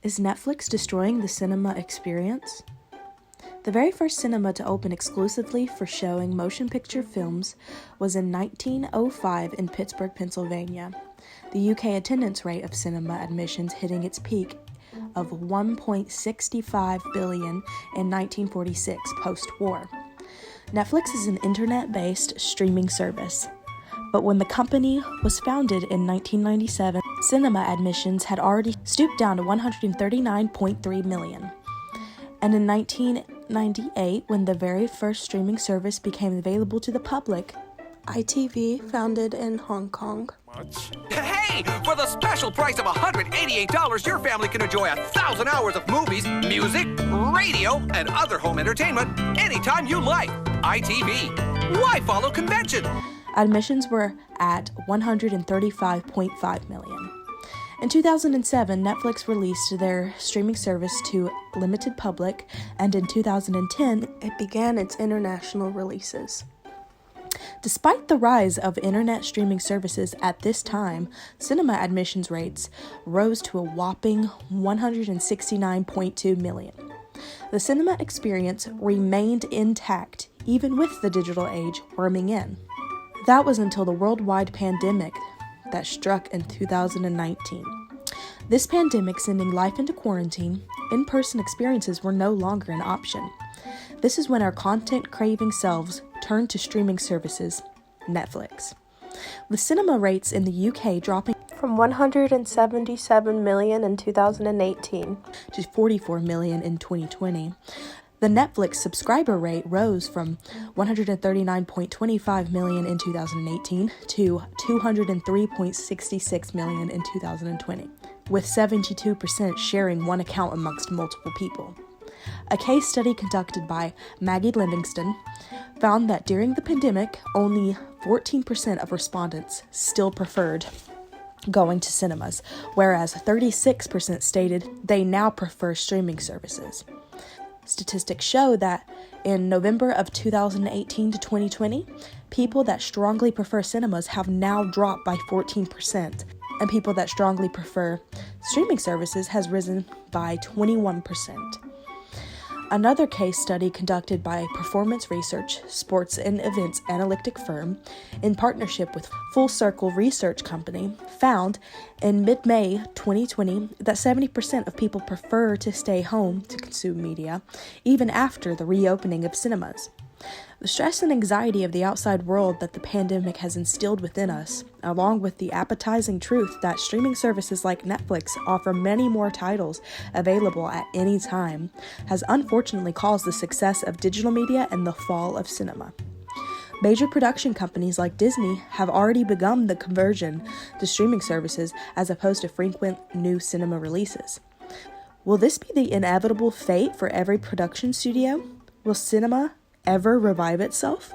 Is Netflix destroying the cinema experience? The very first cinema to open exclusively for showing motion picture films was in 1905 in Pittsburgh, Pennsylvania. The UK attendance rate of cinema admissions hitting its peak of 1.65 billion in 1946 post-war. Netflix is an internet-based streaming service. But when the company was founded in 1997, cinema admissions had already stooped down to 139.3 million. And in 1998, when the very first streaming service became available to the public, ITV, founded in Hong Kong. Hey! For the special price of $188, your family can enjoy 1,000 hours of movies, music, radio, and other home entertainment anytime you like. ITV. Why follow convention? Admissions were at 135.5 million. In 2007, Netflix released their streaming service to limited public, and in 2010, it began its international releases. Despite the rise of internet streaming services at this time, cinema admissions rates rose to a whopping 169.2 million. The cinema experience remained intact even with the digital age warming in. That was until the worldwide pandemic that struck in 2019. This pandemic sending life into quarantine, in-person experiences were no longer an option. This is when our content-craving selves turned to streaming services, Netflix. With cinema rates in the UK dropping from 177 million in 2018 to 44 million in 2020, the Netflix subscriber rate rose from 139.25 million in 2018 to 203.66 million in 2020, with 72% sharing one account amongst multiple people. A case study conducted by Maggie Livingston found that during the pandemic, only 14% of respondents still preferred going to cinemas, whereas 36% stated they now prefer streaming services. Statistics show that in November of 2018 to 2020, people that strongly prefer cinemas have now dropped by 14%, and people that strongly prefer streaming services has risen by 21%. Another case study conducted by Performance Research, sports and events analytic firm, in partnership with Full Circle Research Company, found in mid-May 2020 that 70% of people prefer to stay home to consume media, even after the reopening of cinemas. The stress and anxiety of the outside world that the pandemic has instilled within us, along with the appetizing truth that streaming services like Netflix offer many more titles available at any time, has unfortunately caused the success of digital media and the fall of cinema. Major production companies like Disney have already begun the conversion to streaming services as opposed to frequent new cinema releases. Will this be the inevitable fate for every production studio? Will cinema ever revive itself?